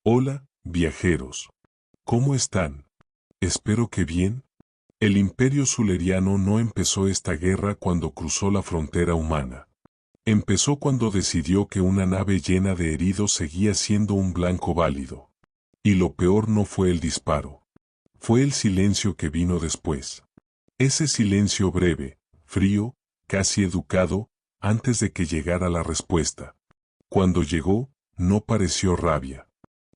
Hola, viajeros. ¿Cómo están? Espero que bien. El Imperio Suleriano no empezó esta guerra cuando cruzó la frontera humana. Empezó cuando decidió que una nave llena de heridos seguía siendo un blanco válido. Y lo peor no fue el disparo. Fue el silencio que vino después. Ese silencio breve, frío, casi educado, antes de que llegara la respuesta. Cuando llegó, no pareció rabia.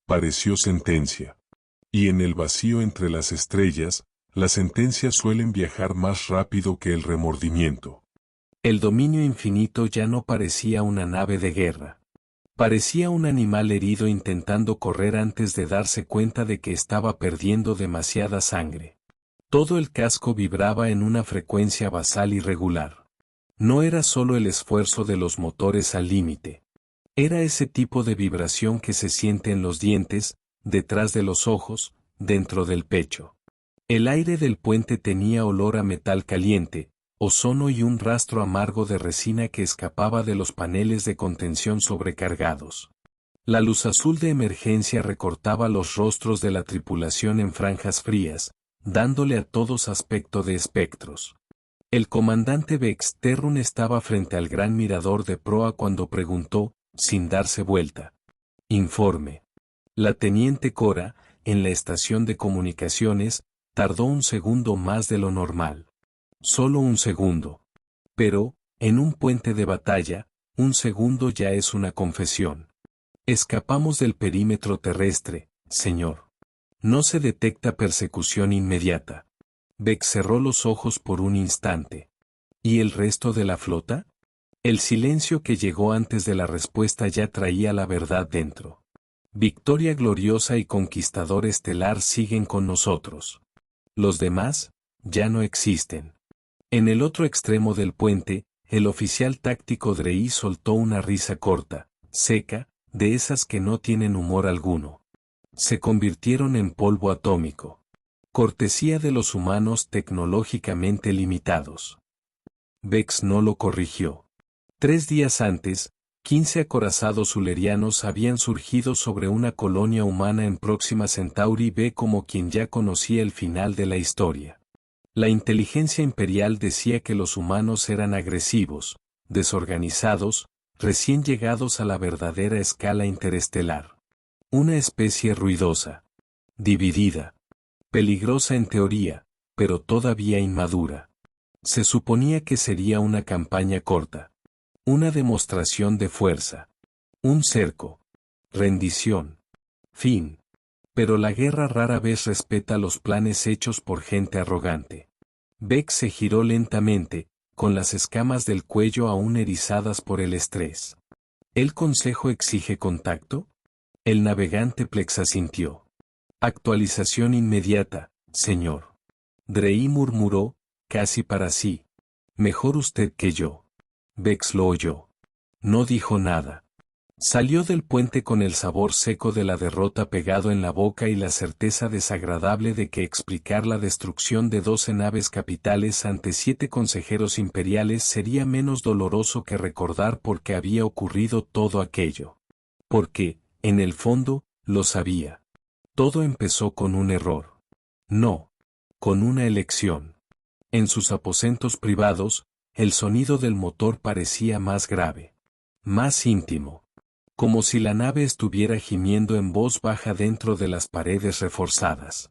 Pareció sentencia. Y en el vacío entre las estrellas, las sentencias suelen viajar más rápido que el remordimiento. El dominio infinito ya no parecía una nave de guerra. Parecía un animal herido intentando correr antes de darse cuenta de que estaba perdiendo demasiada sangre. Todo el casco vibraba en una frecuencia basal irregular. No era solo el esfuerzo de los motores al límite. Era ese tipo de vibración que se siente en los dientes, detrás de los ojos, dentro del pecho. El aire del puente tenía olor a metal caliente, ozono y un rastro amargo de resina que escapaba de los paneles de contención sobrecargados. La luz azul de emergencia recortaba los rostros de la tripulación en franjas frías, dándole a todos aspecto de espectros. El comandante Vex Terrun estaba frente al gran mirador de proa cuando preguntó, sin darse vuelta. Informe. La teniente Cora, en la estación de comunicaciones, tardó un segundo más de lo normal. Solo un segundo. Pero, en un puente de batalla, un segundo ya es una confesión. Escapamos del perímetro terrestre, señor. No se detecta persecución inmediata. Beck cerró los ojos por un instante. ¿Y el resto de la flota? El silencio que llegó antes de la respuesta ya traía la verdad dentro. Victoria gloriosa y conquistador estelar siguen con nosotros. Los demás, ya no existen. En el otro extremo del puente, el oficial táctico Drey soltó una risa corta, seca, de esas que no tienen humor alguno. Se convirtieron en polvo atómico. Cortesía de los humanos tecnológicamente limitados. Vex no lo corrigió. 3 días antes, 15 acorazados sulerianos habían surgido sobre una colonia humana en Próxima Centauri B como quien ya conocía el final de la historia. La inteligencia imperial decía que los humanos eran agresivos, desorganizados, recién llegados a la verdadera escala interestelar. Una especie ruidosa, dividida, peligrosa en teoría, pero todavía inmadura. Se suponía que sería una campaña corta. Una demostración de fuerza. Un cerco. Rendición. Fin. Pero la guerra rara vez respeta los planes hechos por gente arrogante. Beck se giró lentamente, con las escamas del cuello aún erizadas por el estrés. ¿El consejo exige contacto? El navegante Plex asintió. Actualización inmediata, señor. Drey murmuró, casi para sí. Mejor usted que yo. Vex lo oyó. No dijo nada. Salió del puente con el sabor seco de la derrota pegado en la boca y la certeza desagradable de que explicar la destrucción de 12 naves capitales ante 7 consejeros imperiales sería menos doloroso que recordar por qué había ocurrido todo aquello. Porque, en el fondo, lo sabía. Todo empezó con un error. No. Con una elección. En sus aposentos privados, el sonido del motor parecía más grave. Más íntimo. Como si la nave estuviera gimiendo en voz baja dentro de las paredes reforzadas.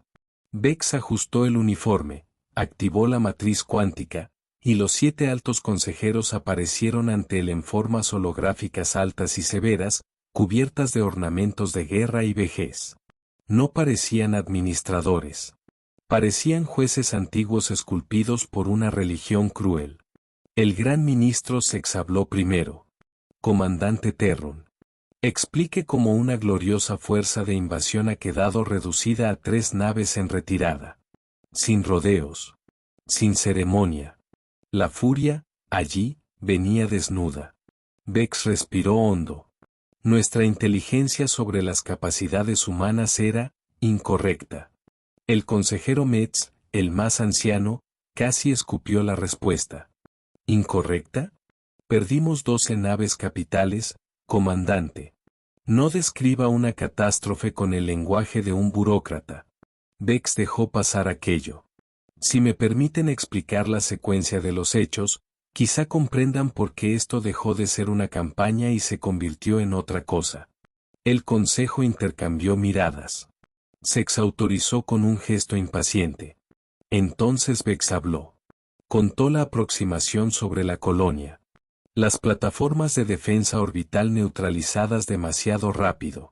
Vex ajustó el uniforme, activó la matriz cuántica, y los 7 altos consejeros aparecieron ante él en formas holográficas altas y severas, cubiertas de ornamentos de guerra y vejez. No parecían administradores. Parecían jueces antiguos esculpidos por una religión cruel. El gran ministro se exhabló primero. Comandante Terrun. Explique cómo una gloriosa fuerza de invasión ha quedado reducida a 3 naves en retirada. Sin rodeos. Sin ceremonia. La furia, allí, venía desnuda. Vex respiró hondo. Nuestra inteligencia sobre las capacidades humanas era incorrecta. El consejero Metz, el más anciano, casi escupió la respuesta. ¿Incorrecta? Perdimos 12 naves capitales, comandante. No describa una catástrofe con el lenguaje de un burócrata. Bex dejó pasar aquello. Si me permiten explicar la secuencia de los hechos, quizá comprendan por qué esto dejó de ser una campaña y se convirtió en otra cosa. El consejo intercambió miradas. Se exautorizó con un gesto impaciente. Entonces Bex habló. Contó la aproximación sobre la colonia. Las plataformas de defensa orbital neutralizadas demasiado rápido.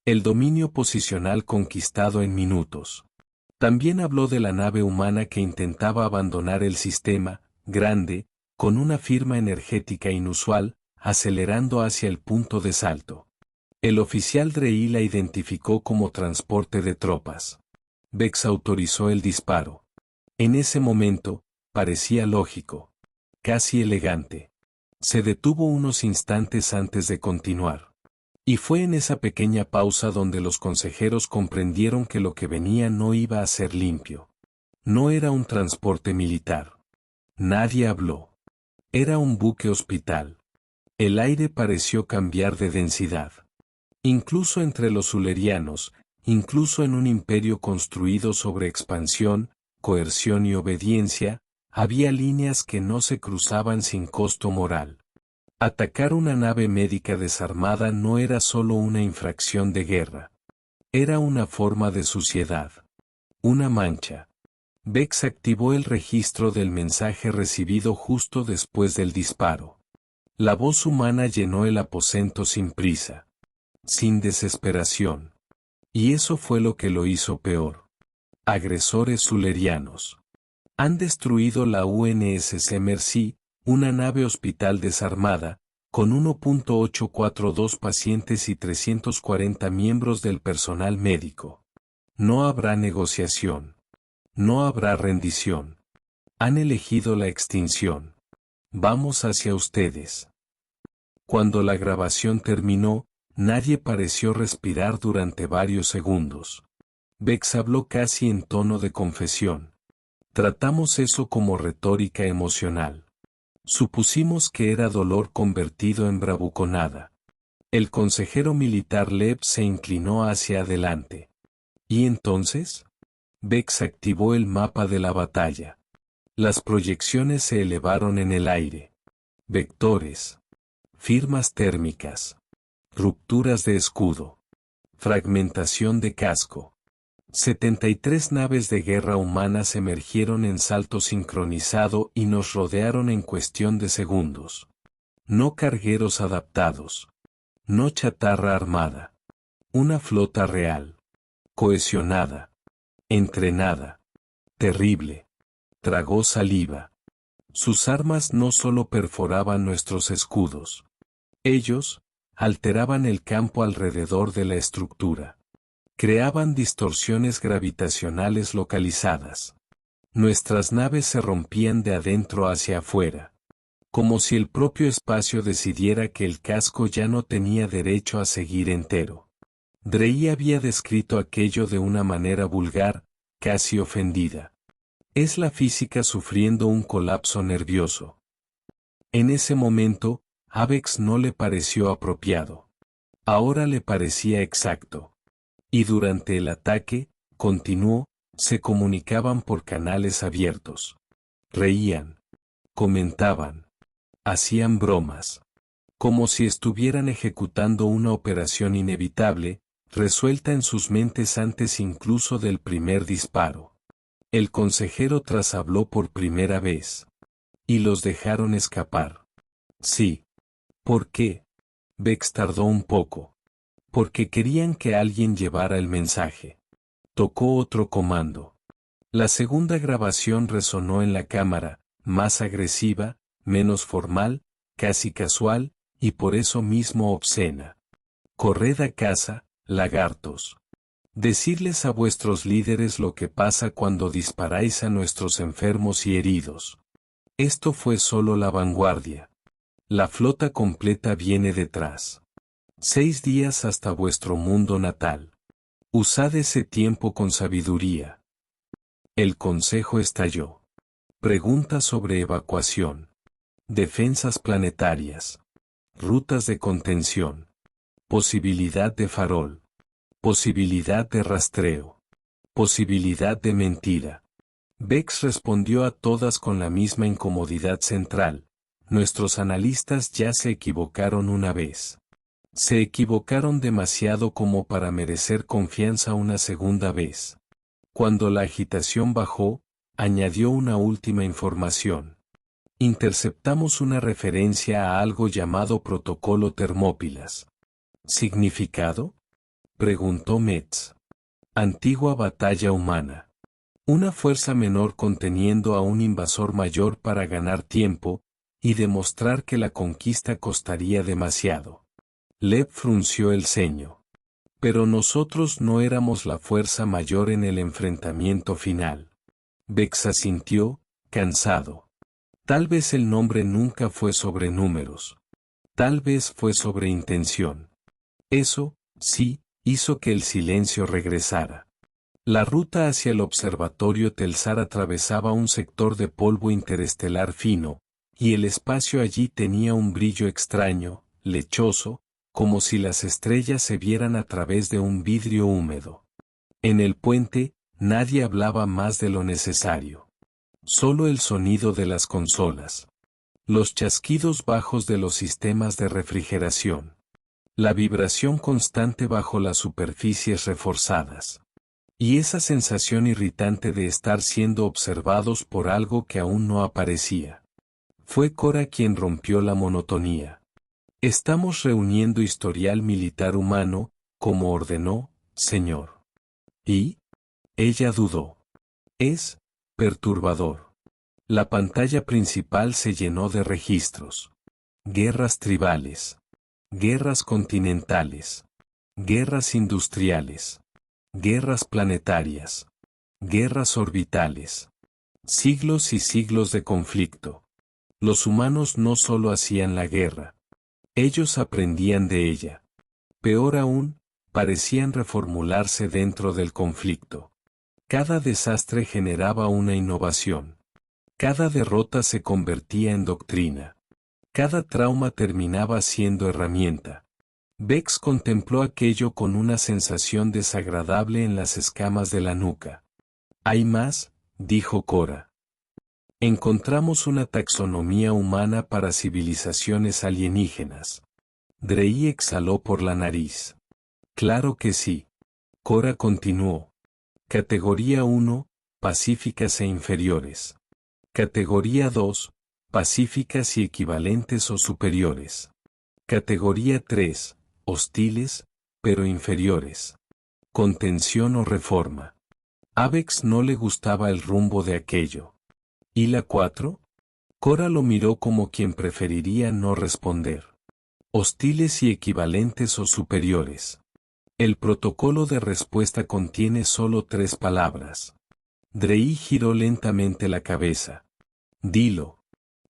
El dominio posicional conquistado en minutos. También habló de la nave humana que intentaba abandonar el sistema, grande, con una firma energética inusual, acelerando hacia el punto de salto. El oficial Drey la identificó como transporte de tropas. Bex autorizó el disparo. En ese momento, parecía lógico. Casi elegante. Se detuvo unos instantes antes de continuar. Y fue en esa pequeña pausa donde los consejeros comprendieron que lo que venía no iba a ser limpio. No era un transporte militar. Nadie habló. Era un buque hospital. El aire pareció cambiar de densidad. Incluso entre los zulerianos, incluso en un imperio construido sobre expansión, coerción y obediencia, había líneas que no se cruzaban sin costo moral. Atacar una nave médica desarmada no era solo una infracción de guerra. Era una forma de suciedad. Una mancha. Bex activó el registro del mensaje recibido justo después del disparo. La voz humana llenó el aposento sin prisa. Sin desesperación. Y eso fue lo que lo hizo peor. Agresores zulerianos. Han destruido la UNSC Mercy, una nave hospital desarmada, con 1.842 pacientes y 340 miembros del personal médico. No habrá negociación. No habrá rendición. Han elegido la extinción. Vamos hacia ustedes. Cuando la grabación terminó, nadie pareció respirar durante varios segundos. Bex habló casi en tono de confesión. Tratamos eso como retórica emocional. Supusimos que era dolor convertido en bravuconada. El consejero militar Lev se inclinó hacia adelante. ¿Y entonces? Bex activó el mapa de la batalla. Las proyecciones se elevaron en el aire. Vectores. Firmas térmicas. Rupturas de escudo. Fragmentación de casco. 73 naves de guerra humanas emergieron en salto sincronizado y nos rodearon en cuestión de segundos. No cargueros adaptados. No chatarra armada. Una flota real. Cohesionada. Entrenada. Terrible. Tragó saliva. Sus armas no solo perforaban nuestros escudos. Ellos, alteraban el campo alrededor de la estructura. Creaban distorsiones gravitacionales localizadas. Nuestras naves se rompían de adentro hacia afuera. Como si el propio espacio decidiera que el casco ya no tenía derecho a seguir entero. Drey había descrito aquello de una manera vulgar, casi ofendida. Es la física sufriendo un colapso nervioso. En ese momento, a Bex no le pareció apropiado. Ahora le parecía exacto. Y durante el ataque, continuó, se comunicaban por canales abiertos. Reían. Comentaban. Hacían bromas. Como si estuvieran ejecutando una operación inevitable, resuelta en sus mentes antes incluso del primer disparo. El consejero trashabló por primera vez. Y los dejaron escapar. Sí. ¿Por qué? Bex tardó un poco. Porque querían que alguien llevara el mensaje. Tocó otro comando. La segunda grabación resonó en la cámara, más agresiva, menos formal, casi casual, y por eso mismo obscena. Corred a casa, lagartos. Decidles a vuestros líderes lo que pasa cuando disparáis a nuestros enfermos y heridos. Esto fue solo la vanguardia. La flota completa viene detrás. 6 días hasta vuestro mundo natal. Usad ese tiempo con sabiduría. El consejo estalló. Preguntas sobre evacuación. Defensas planetarias. Rutas de contención. posibilidad de farol, posibilidad de rastreo, posibilidad de mentira. Bex respondió a todas con la misma incomodidad central. Nuestros analistas ya se equivocaron una vez. Se equivocaron demasiado como para merecer confianza una segunda vez. Cuando la agitación bajó, añadió una última información. Interceptamos una referencia a algo llamado Protocolo Termópilas. ¿Significado?, preguntó Metz. Antigua batalla humana. Una fuerza menor conteniendo a un invasor mayor para ganar tiempo, y demostrar que la conquista costaría demasiado. Lev frunció el ceño. Pero nosotros no éramos la fuerza mayor en el enfrentamiento final. Bex asintió, cansado. Tal vez el nombre nunca fue sobre números. Tal vez fue sobre intención. Eso, sí, hizo que el silencio regresara. La ruta hacia el observatorio Telsar atravesaba un sector de polvo interestelar fino, y el espacio allí tenía un brillo extraño, lechoso, como si las estrellas se vieran a través de un vidrio húmedo. En el puente, nadie hablaba más de lo necesario. Solo el sonido de las consolas. Los chasquidos bajos de los sistemas de refrigeración. La vibración constante bajo las superficies reforzadas. Y esa sensación irritante de estar siendo observados por algo que aún no aparecía. Fue Cora quien rompió la monotonía. Estamos reuniendo historial militar humano, como ordenó, señor. ¿Y? Ella dudó. Es perturbador. La pantalla principal se llenó de registros. Guerras tribales. Guerras continentales. Guerras industriales. Guerras planetarias. Guerras orbitales. Siglos y siglos de conflicto. Los humanos no solo hacían la guerra. Ellos aprendían de ella. Peor aún, parecían reformularse dentro del conflicto. Cada desastre generaba una innovación. Cada derrota se convertía en doctrina. Cada trauma terminaba siendo herramienta. Bex contempló aquello con una sensación desagradable en las escamas de la nuca. «Hay más», dijo Cora. «Encontramos una taxonomía humana para civilizaciones alienígenas». Drey exhaló por la nariz. «Claro que sí». Cora continuó. Categoría 1, pacíficas e inferiores. Categoría 2, pacíficas y equivalentes o superiores. Categoría 3, hostiles, pero inferiores. Contención o reforma. A Bex no le gustaba el rumbo de aquello. ¿Y la 4? Cora lo miró como quien preferiría no responder. Hostiles y equivalentes o superiores. El protocolo de respuesta contiene solo 3 palabras. Drey giró lentamente la cabeza. Dilo.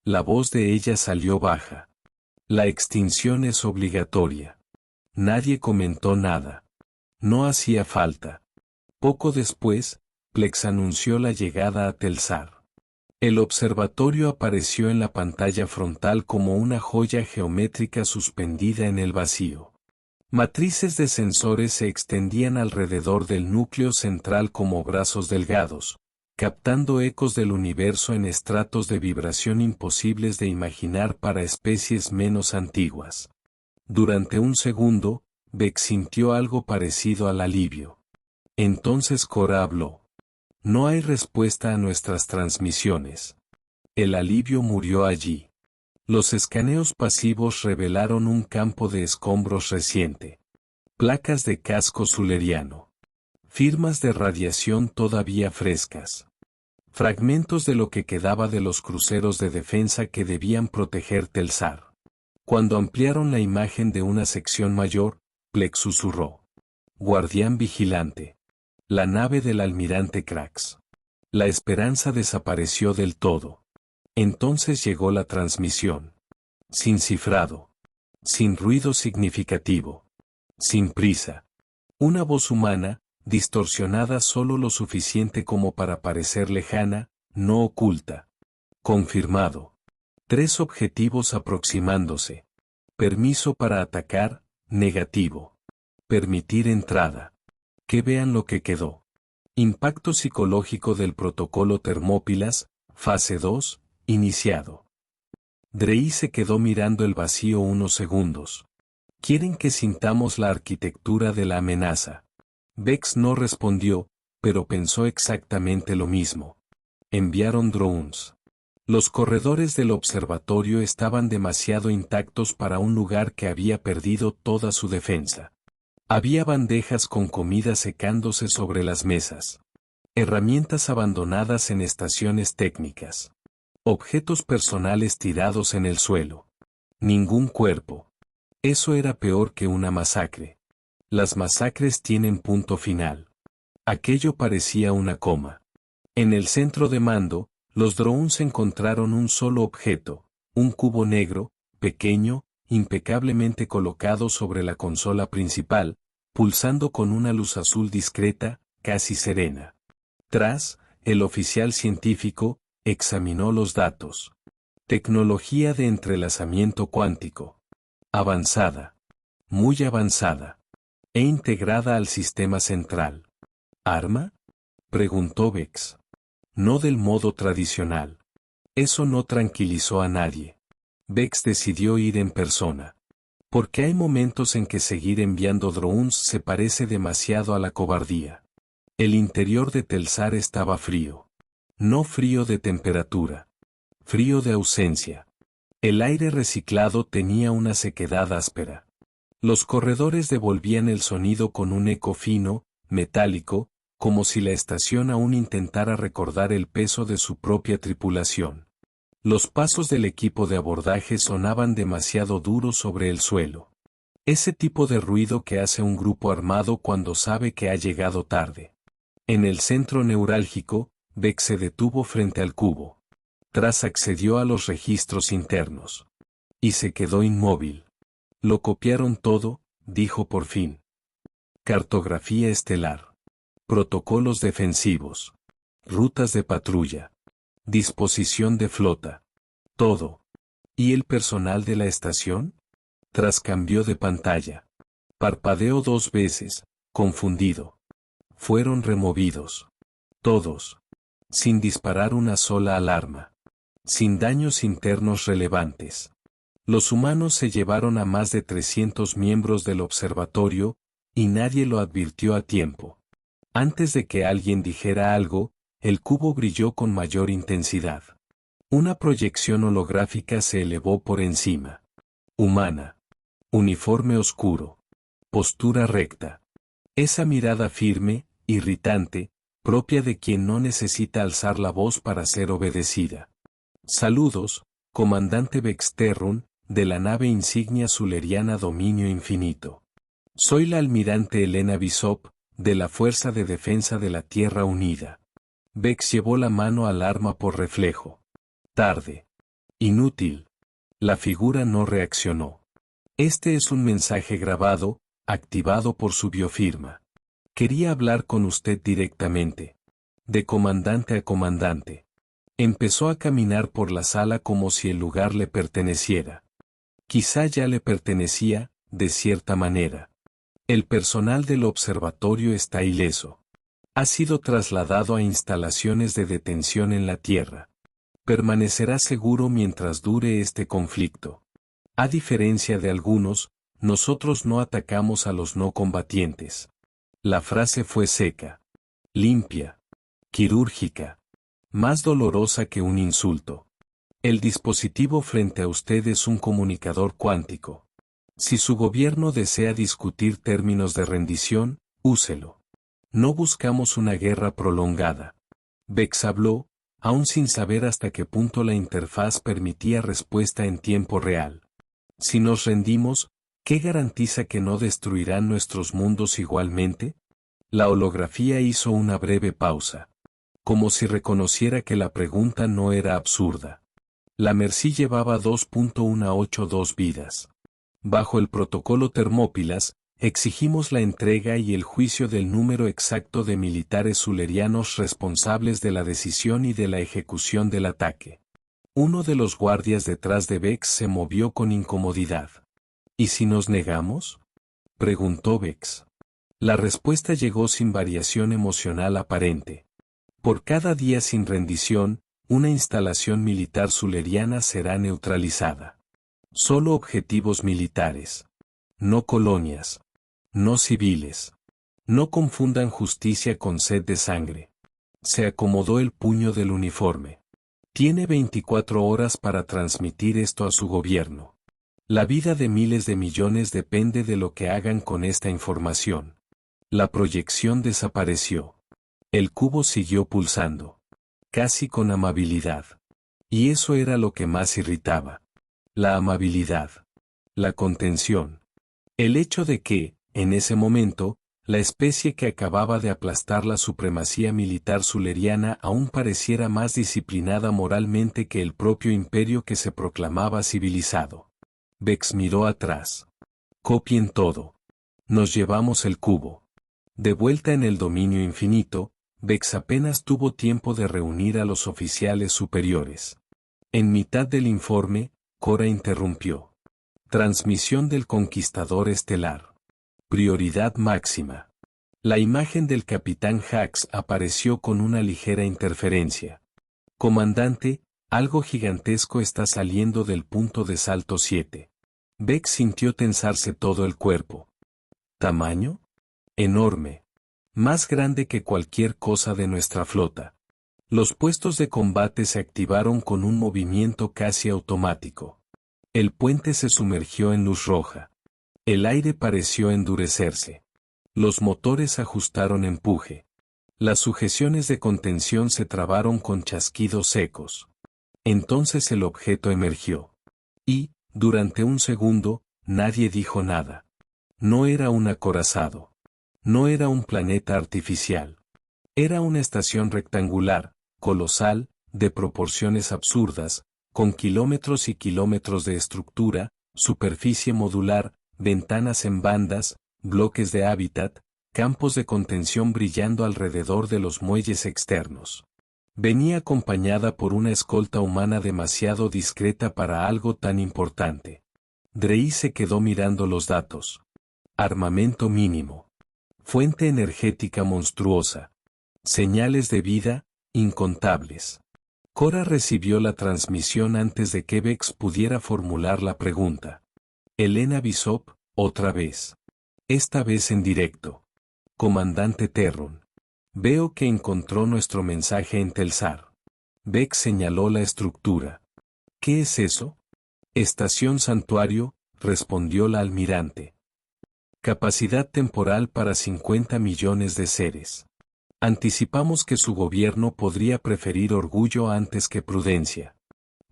La voz de ella salió baja. La extinción es obligatoria. Nadie comentó nada. No hacía falta. Poco después, Plex anunció la llegada a Telsar. El observatorio apareció en la pantalla frontal como una joya geométrica suspendida en el vacío. Matrices de sensores se extendían alrededor del núcleo central como brazos delgados, captando ecos del universo en estratos de vibración imposibles de imaginar para especies menos antiguas. Durante un segundo, Beck sintió algo parecido al alivio. Entonces Cora habló. No hay respuesta a nuestras transmisiones. El alivio murió allí. Los escaneos pasivos revelaron un campo de escombros reciente. Placas de casco zuleriano. Firmas de radiación todavía frescas. Fragmentos de lo que quedaba de los cruceros de defensa que debían proteger Telsar. Cuando ampliaron la imagen de una sección mayor, Plex susurró. Guardián vigilante. La nave del almirante Krax. La esperanza desapareció del todo. Entonces llegó la transmisión. Sin cifrado. Sin ruido significativo. Sin prisa. Una voz humana, distorsionada solo lo suficiente como para parecer lejana, no oculta. Confirmado. 3 objetivos aproximándose. Permiso para atacar, Negativo. Permitir entrada. Que vean lo que quedó. Impacto psicológico del protocolo Termópilas, fase 2, iniciado. Drey se quedó mirando el vacío unos segundos. ¿Quieren que sintamos la arquitectura de la amenaza? Vex no respondió, pero pensó exactamente lo mismo. Enviaron drones. Los corredores del observatorio estaban demasiado intactos para un lugar que había perdido toda su defensa. Había bandejas con comida secándose sobre las mesas. Herramientas abandonadas en estaciones técnicas. Objetos personales tirados en el suelo. Ningún cuerpo. Eso era peor que una masacre. Las masacres tienen punto final. Aquello parecía una coma. En el centro de mando, los drones encontraron un solo objeto, un cubo negro, pequeño, impecablemente colocado sobre la consola principal, pulsando con una luz azul discreta, casi serena. Tras, el oficial científico, examinó los datos. Tecnología de entrelazamiento cuántico. Avanzada. Muy avanzada. E integrada al sistema central. ¿Arma? Preguntó Vex. No del modo tradicional. Eso no tranquilizó a nadie. Vex decidió ir en persona. Porque hay momentos en que seguir enviando drones se parece demasiado a la cobardía. El interior de Telsar estaba frío. No frío de temperatura. Frío de ausencia. El aire reciclado tenía una sequedad áspera. Los corredores devolvían el sonido con un eco fino, metálico, como si la estación aún intentara recordar el peso de su propia tripulación. Los pasos del equipo de abordaje sonaban demasiado duros sobre el suelo. Ese tipo de ruido que hace un grupo armado cuando sabe que ha llegado tarde. En el centro neurálgico, Vex se detuvo frente al cubo. Tras accedió a los registros internos. Y se quedó inmóvil. Lo copiaron todo, dijo por fin. Cartografía estelar. Protocolos defensivos. Rutas de patrulla. Disposición de flota. Todo. ¿Y el personal de la estación? Tras cambió de pantalla. Parpadeó 2 veces, confundido. Fueron removidos. Todos. Sin disparar una sola alarma. Sin daños internos relevantes. Los humanos se llevaron a más de 300 miembros del observatorio, y nadie lo advirtió a tiempo. Antes de que alguien dijera algo, el cubo brilló con mayor intensidad. Una proyección holográfica se elevó por encima. Humana. Uniforme oscuro. Postura recta. Esa mirada firme, irritante, propia de quien no necesita alzar la voz para ser obedecida. Saludos, comandante Vexterrun, de la nave insignia zuleriana Dominio Infinito. Soy la almirante Elena Bishop, de la Fuerza de Defensa de la Tierra Unida. Vex llevó la mano al arma por reflejo. Tarde. Inútil. La figura no reaccionó. Este es un mensaje grabado, activado por su biofirma. Quería hablar con usted directamente. De comandante a comandante. Empezó a caminar por la sala como si el lugar le perteneciera. Quizá ya le pertenecía, de cierta manera. El personal del observatorio está ileso. Ha sido trasladado a instalaciones de detención en la Tierra. Permanecerá seguro mientras dure este conflicto. A diferencia de algunos, nosotros no atacamos a los no combatientes. La frase fue seca, limpia, quirúrgica, más dolorosa que un insulto. El dispositivo frente a usted es un comunicador cuántico. Si su gobierno desea discutir términos de rendición, úselo. No buscamos una guerra prolongada. Vex habló, aún sin saber hasta qué punto la interfaz permitía respuesta en tiempo real. Si nos rendimos, ¿qué garantiza que no destruirán nuestros mundos igualmente? La holografía hizo una breve pausa. Como si reconociera que la pregunta no era absurda. La Mercy llevaba 2.182 vidas. Bajo el protocolo Termópilas, exigimos la entrega y el juicio del número exacto de militares zulerianos responsables de la decisión y de la ejecución del ataque. Uno de los guardias detrás de Vex se movió con incomodidad. ¿Y si nos negamos? preguntó Vex. La respuesta llegó sin variación emocional aparente. Por cada día sin rendición, una instalación militar zuleriana será neutralizada. Solo objetivos militares. No colonias. No civiles. No confundan justicia con sed de sangre. Se acomodó el puño del uniforme. Tiene 24 horas para transmitir esto a su gobierno. La vida de miles de millones depende de lo que hagan con esta información. La proyección desapareció. El cubo siguió pulsando. Casi con amabilidad. Y eso era lo que más irritaba. La amabilidad. La contención. El hecho de que, en ese momento, la especie que acababa de aplastar la supremacía militar zuleriana aún pareciera más disciplinada moralmente que el propio imperio que se proclamaba civilizado. Vex miró atrás. Copien todo. Nos llevamos el cubo. De vuelta en el dominio infinito, Vex apenas tuvo tiempo de reunir a los oficiales superiores. En mitad del informe, Cora interrumpió. Transmisión del conquistador estelar. Prioridad máxima. La imagen del capitán Hax apareció con una ligera interferencia. Comandante, algo gigantesco está saliendo del punto de salto 7. Vex sintió tensarse todo el cuerpo. ¿Tamaño? Enorme. Más grande que cualquier cosa de nuestra flota. Los puestos de combate se activaron con un movimiento casi automático. El puente se sumergió en luz roja. El aire pareció endurecerse. Los motores ajustaron empuje. Las sujeciones de contención se trabaron con chasquidos secos. Entonces el objeto emergió. Y, durante un segundo, nadie dijo nada. No era un acorazado. No era un planeta artificial. Era una estación rectangular, colosal, de proporciones absurdas, con kilómetros y kilómetros de estructura, superficie modular, ventanas en bandas, bloques de hábitat, campos de contención brillando alrededor de los muelles externos. Venía acompañada por una escolta humana demasiado discreta para algo tan importante. Drey se quedó mirando los datos. Armamento mínimo. Fuente energética monstruosa. Señales de vida, incontables. Cora recibió la transmisión antes de que Vex pudiera formular la pregunta. Elena Bishop, otra vez. Esta vez en directo. Comandante Terron. Veo que encontró nuestro mensaje en Telsar. Vex señaló la estructura. ¿Qué es eso? Estación Santuario, respondió la almirante. Capacidad temporal para 50 millones de seres. Anticipamos que su gobierno podría preferir orgullo antes que prudencia.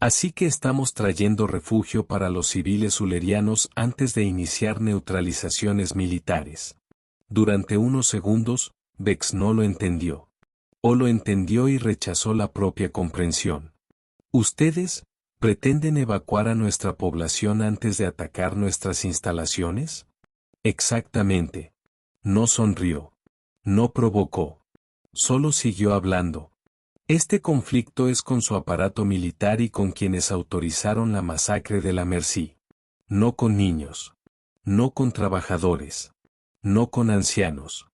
Así que estamos trayendo refugio para los civiles zulerianos antes de iniciar neutralizaciones militares. Durante unos segundos, Vex no lo entendió. O lo entendió y rechazó la propia comprensión. ¿Ustedes pretenden evacuar a nuestra población antes de atacar nuestras instalaciones? Exactamente. No sonrió. No provocó. Solo siguió hablando. Este conflicto es con su aparato militar y con quienes autorizaron la masacre de la Merci. No con niños. No con trabajadores. No con ancianos.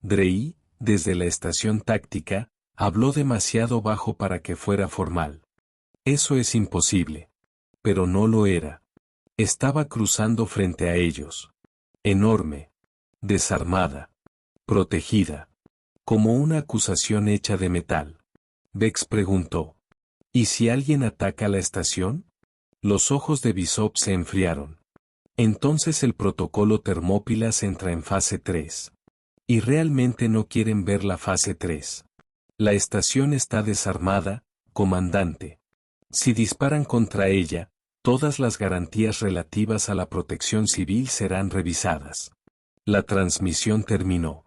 Drey, desde la estación táctica, habló demasiado bajo para que fuera formal. Eso es imposible. Pero no lo era. Estaba cruzando frente a ellos. Enorme. Desarmada. Protegida. Como una acusación hecha de metal. Vex preguntó. ¿Y si alguien ataca la estación? Los ojos de Bishop se enfriaron. Entonces el protocolo Termópilas entra en fase 3. Y realmente no quieren ver la fase 3. La estación está desarmada, comandante. Si disparan contra ella, todas las garantías relativas a la protección civil serán revisadas. La transmisión terminó.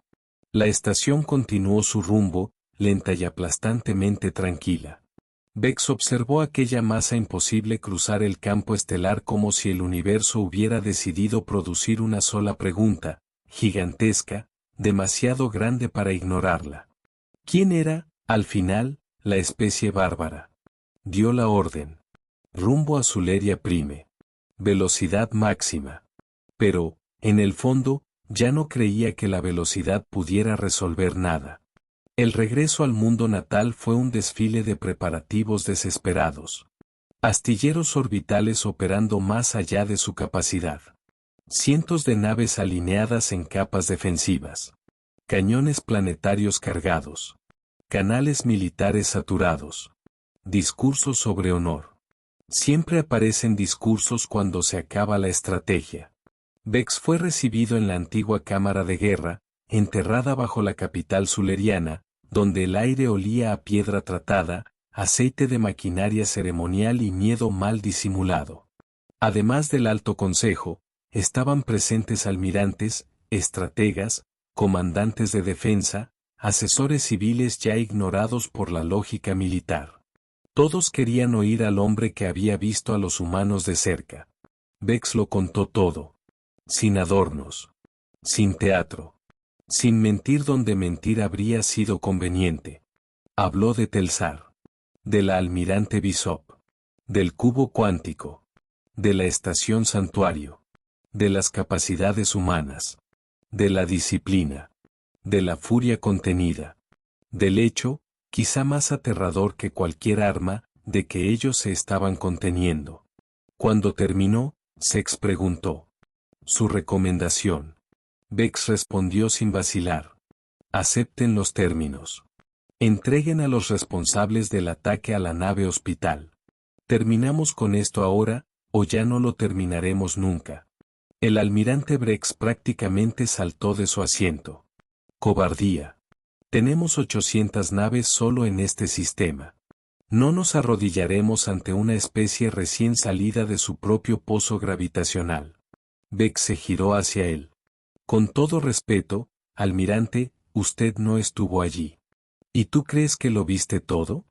La estación continuó su rumbo, lenta y aplastantemente tranquila. Vex observó aquella masa imposible cruzar el campo estelar como si el universo hubiera decidido producir una sola pregunta, gigantesca, demasiado grande para ignorarla. ¿Quién era, al final, la especie bárbara? Dio la orden. Rumbo a Zuleria Prime. Velocidad máxima. Pero, en el fondo, Ya no creía que la velocidad pudiera resolver nada. El regreso al mundo natal fue un desfile de preparativos desesperados. Astilleros orbitales operando más allá de su capacidad. Cientos de naves alineadas en capas defensivas. Cañones planetarios cargados. Canales militares saturados. Discursos sobre honor. Siempre aparecen discursos cuando se acaba la estrategia. Vex fue recibido en la antigua cámara de guerra, enterrada bajo la capital suleriana, donde el aire olía a piedra tratada, aceite de maquinaria ceremonial y miedo mal disimulado. Además del Alto Consejo, estaban presentes almirantes, estrategas, comandantes de defensa, asesores civiles ya ignorados por la lógica militar. Todos querían oír al hombre que había visto a los humanos de cerca. Vex lo contó todo. Sin adornos. Sin teatro. Sin mentir donde mentir habría sido conveniente. Habló de Telsar. De la almirante Bishop. Del cubo cuántico. De la estación santuario. De las capacidades humanas. De la disciplina. De la furia contenida. Del hecho, quizá más aterrador que cualquier arma, de que ellos se estaban conteniendo. Cuando terminó, Sex preguntó. Su recomendación. Vex respondió sin vacilar. Acepten los términos. Entreguen a los responsables del ataque a la nave hospital. Terminamos con esto ahora, o ya no lo terminaremos nunca. El almirante Brex prácticamente saltó de su asiento. Cobardía. Tenemos 800 naves solo en este sistema. No nos arrodillaremos ante una especie recién salida de su propio pozo gravitacional. Vex se giró hacia él. Con todo respeto, almirante, usted no estuvo allí. ¿Y tú crees que lo viste todo?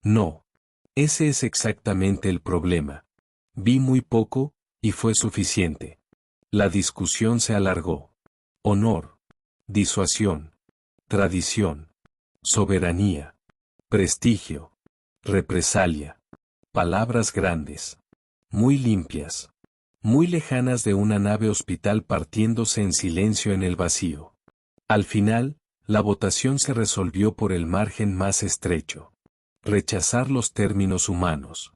No. Ese es exactamente el problema. Vi muy poco, y fue suficiente. La discusión se alargó. Honor. Disuasión. Tradición. Soberanía. Prestigio. Represalia. Palabras grandes. Muy limpias. Muy lejanas de una nave hospital partiéndose en silencio en el vacío. Al final, la votación se resolvió por el margen más estrecho. Rechazar los términos humanos.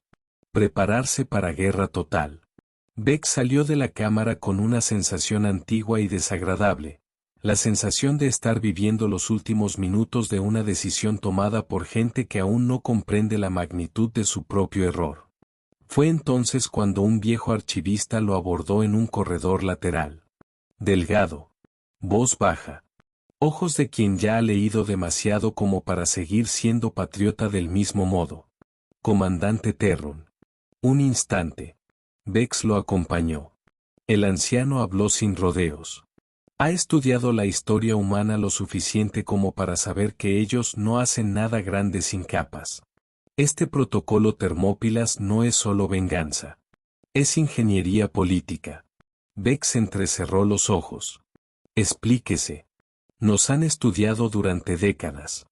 Prepararse para guerra total. Beck salió de la cámara con una sensación antigua y desagradable, la sensación de estar viviendo los últimos minutos de una decisión tomada por gente que aún no comprende la magnitud de su propio error. Fue entonces cuando un viejo archivista lo abordó en un corredor lateral. Delgado. Voz baja. Ojos de quien ya ha leído demasiado como para seguir siendo patriota del mismo modo. Comandante Terron. Un instante. Vex lo acompañó. El anciano habló sin rodeos. Ha estudiado la historia humana lo suficiente como para saber que ellos no hacen nada grande sin capas. Este protocolo Termópilas no es solo venganza. Es ingeniería política. Vex entrecerró los ojos. Explíquese. Nos han estudiado durante décadas.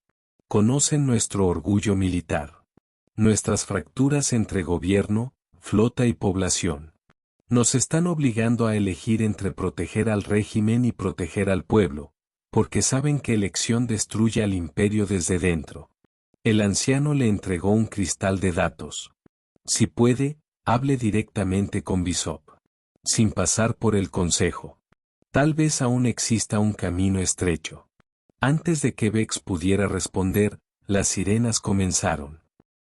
Conocen nuestro orgullo militar. Nuestras fracturas entre gobierno, flota y población. Nos están obligando a elegir entre proteger al régimen y proteger al pueblo, porque saben que elección destruye al imperio desde dentro. El anciano le entregó un cristal de datos. Si puede, hable directamente con Bishop. Sin pasar por el consejo. Tal vez aún exista un camino estrecho. Antes de que Vex pudiera responder, las sirenas comenzaron.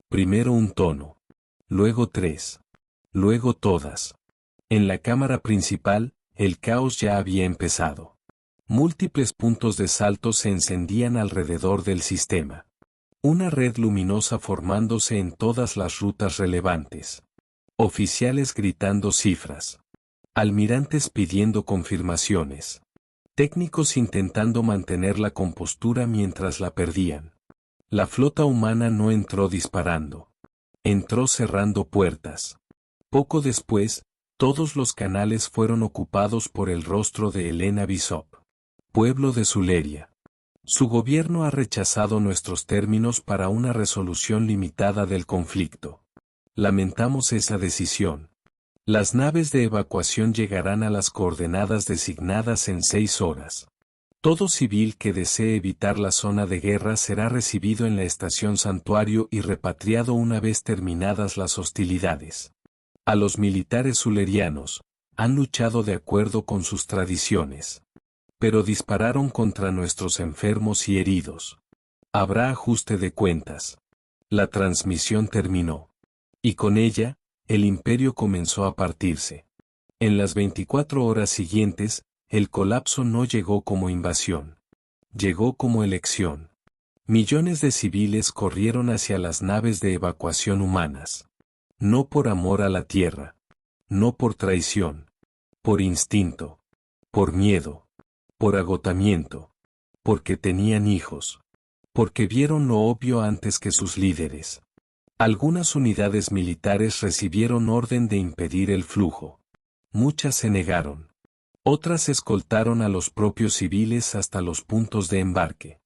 Primero un tono. Luego 3. Luego todas. En la cámara principal, el caos ya había empezado. Múltiples puntos de salto se encendían alrededor del sistema. Una red luminosa formándose en todas las rutas relevantes. Oficiales gritando cifras. Almirantes pidiendo confirmaciones. Técnicos intentando mantener la compostura mientras la perdían. La flota humana no entró disparando. Entró cerrando puertas. Poco después, todos los canales fueron ocupados por el rostro de Elena Bishop. Pueblo de Suleria. Su gobierno ha rechazado nuestros términos para una resolución limitada del conflicto. Lamentamos esa decisión. Las naves de evacuación llegarán a las coordenadas designadas en 6 horas. Todo civil que desee evitar la zona de guerra será recibido en la estación Santuario y repatriado una vez terminadas las hostilidades. A los militares zulerianos, han luchado de acuerdo con sus tradiciones. Pero dispararon contra nuestros enfermos y heridos. Habrá ajuste de cuentas. La transmisión terminó. Y con ella, el imperio comenzó a partirse. En las 24 horas siguientes, el colapso no llegó como invasión. Llegó como elección. Millones de civiles corrieron hacia las naves de evacuación humanas. No por amor a la tierra. No por traición. Por instinto. Por miedo. Por agotamiento. Porque tenían hijos. Porque vieron lo obvio antes que sus líderes. Algunas unidades militares recibieron orden de impedir el flujo. Muchas se negaron. Otras escoltaron a los propios civiles hasta los puntos de embarque.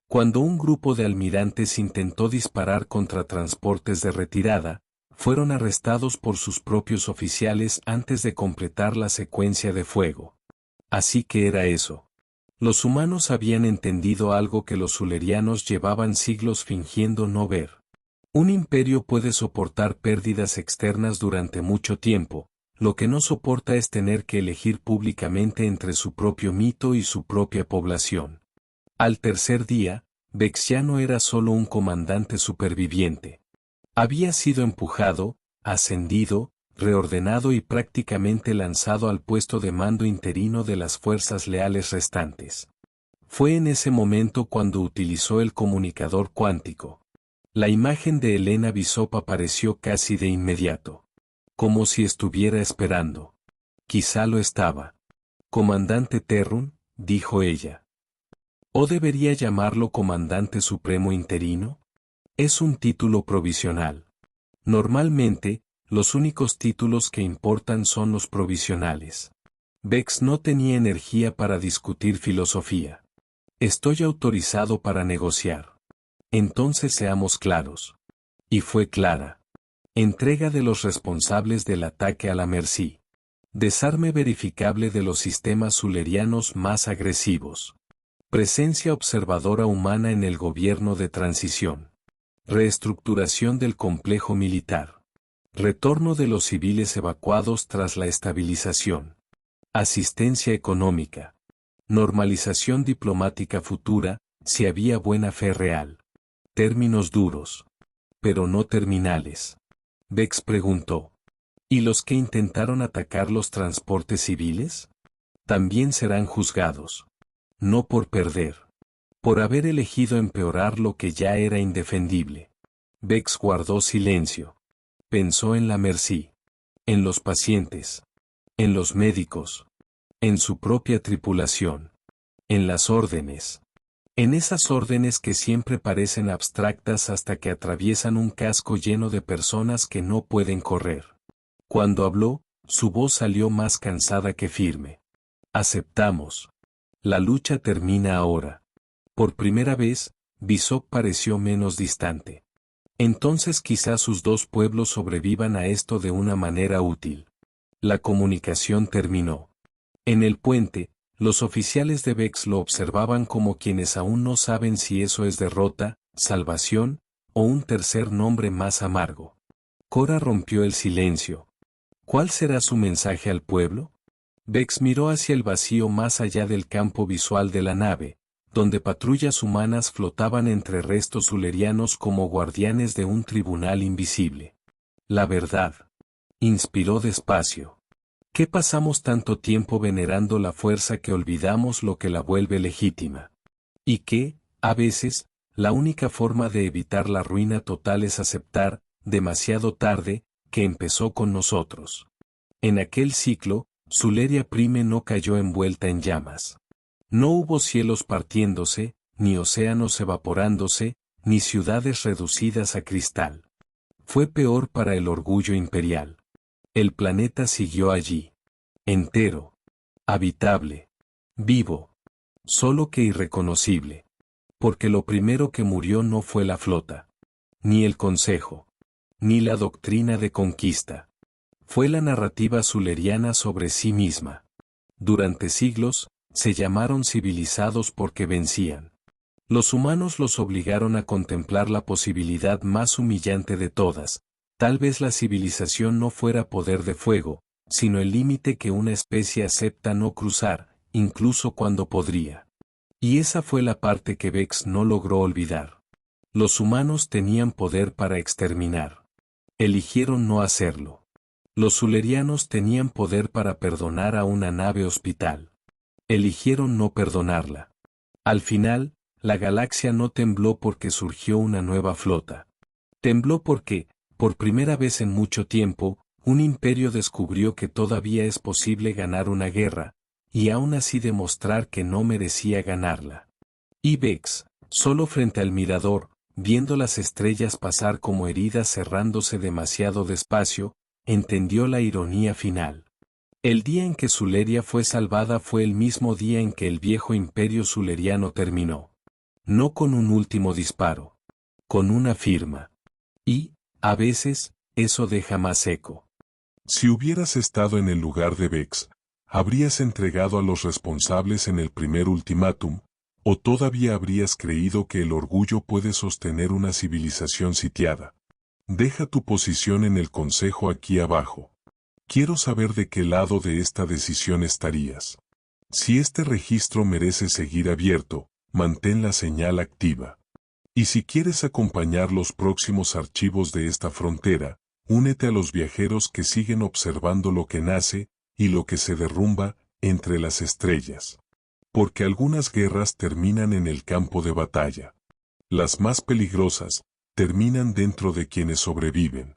Cuando un grupo de almirantes intentó disparar contra transportes de retirada, fueron arrestados por sus propios oficiales antes de completar la secuencia de fuego. Así que era eso. Los humanos habían entendido algo que los zulerianos llevaban siglos fingiendo no ver. Un imperio puede soportar pérdidas externas durante mucho tiempo, lo que no soporta es tener que elegir públicamente entre su propio mito y su propia población. Al tercer día, Vex ya no era solo un comandante superviviente. Había sido empujado, ascendido, reordenado y prácticamente lanzado al puesto de mando interino de las fuerzas leales restantes. Fue en ese momento cuando utilizó el comunicador cuántico. La imagen de Elena Bishop apareció casi de inmediato. Como si estuviera esperando. Quizá lo estaba. Comandante Terrun, dijo ella. ¿O debería llamarlo Comandante Supremo Interino? Es un título provisional. Normalmente, los únicos títulos que importan son los provisionales. Vex no tenía energía para discutir filosofía. Estoy autorizado para negociar. Entonces seamos claros. Y fue clara. Entrega de los responsables del ataque a la Merci. Desarme verificable de los sistemas zulerianos más agresivos. Presencia observadora humana en el gobierno de transición. Reestructuración del complejo militar. Retorno de los civiles evacuados tras la estabilización. Asistencia económica. Normalización diplomática futura, si había buena fe real. Términos duros. Pero no terminales. Vex preguntó. ¿Y los que intentaron atacar los transportes civiles? También serán juzgados. No por perder. Por haber elegido empeorar lo que ya era indefendible. Vex guardó silencio. Pensó en la Merci. En los pacientes. En los médicos. En su propia tripulación. En las órdenes. En esas órdenes que siempre parecen abstractas hasta que atraviesan un casco lleno de personas que no pueden correr. Cuando habló, su voz salió más cansada que firme. Aceptamos. La lucha termina ahora. Por primera vez, Bishop pareció menos distante. Entonces quizás sus dos pueblos sobrevivan a esto de una manera útil. La comunicación terminó. En el puente, los oficiales de Vex lo observaban como quienes aún no saben si eso es derrota, salvación, o un tercer nombre más amargo. Cora rompió el silencio. ¿Cuál será su mensaje al pueblo? Vex miró hacia el vacío más allá del campo visual de la nave, donde patrullas humanas flotaban entre restos zulerianos como guardianes de un tribunal invisible. La verdad. Inspiró despacio. ¿Qué pasamos tanto tiempo venerando la fuerza que olvidamos lo que la vuelve legítima? Y que, a veces, la única forma de evitar la ruina total es aceptar, demasiado tarde, que empezó con nosotros. En aquel ciclo, Zuleria Prime no cayó envuelta en llamas. No hubo cielos partiéndose, ni océanos evaporándose, ni ciudades reducidas a cristal. Fue peor para el orgullo imperial. El planeta siguió allí. Entero. Habitable. Vivo. Solo que irreconocible. Porque lo primero que murió no fue la flota. Ni el consejo. Ni la doctrina de conquista. fue la narrativa suleriana sobre sí misma. Durante siglos, se llamaron civilizados porque vencían. Los humanos los obligaron a contemplar la posibilidad más humillante de todas. Tal vez la civilización no fuera poder de fuego, sino el límite que una especie acepta no cruzar, incluso cuando podría. Y esa fue la parte que Vex no logró olvidar. Los humanos tenían poder para exterminar. Eligieron no hacerlo. Los sulerianos tenían poder para perdonar a una nave hospital. Eligieron no perdonarla. Al final, la galaxia no tembló porque surgió una nueva flota. Tembló porque, por primera vez en mucho tiempo, un imperio descubrió que todavía es posible ganar una guerra, y aún así demostrar que no merecía ganarla. Y Vex, solo frente al mirador, viendo las estrellas pasar como heridas cerrándose demasiado despacio, entendió la ironía final. El día en que Suleria fue salvada fue el mismo día en que el viejo imperio suleriano terminó. No con un último disparo. Con una firma. Y, a veces, eso deja más eco. Si hubieras estado en el lugar de Vex, ¿habrías entregado a los responsables en el primer ultimátum, o todavía habrías creído que el orgullo puede sostener una civilización sitiada? Deja tu posición en el consejo aquí abajo. Quiero saber de qué lado de esta decisión estarías. Si este registro merece seguir abierto, mantén la señal activa. Y si quieres acompañar los próximos archivos de esta frontera, únete a los viajeros que siguen observando lo que nace y lo que se derrumba entre las estrellas. Porque algunas guerras terminan en el campo de batalla. Las más peligrosas terminan dentro de quienes sobreviven.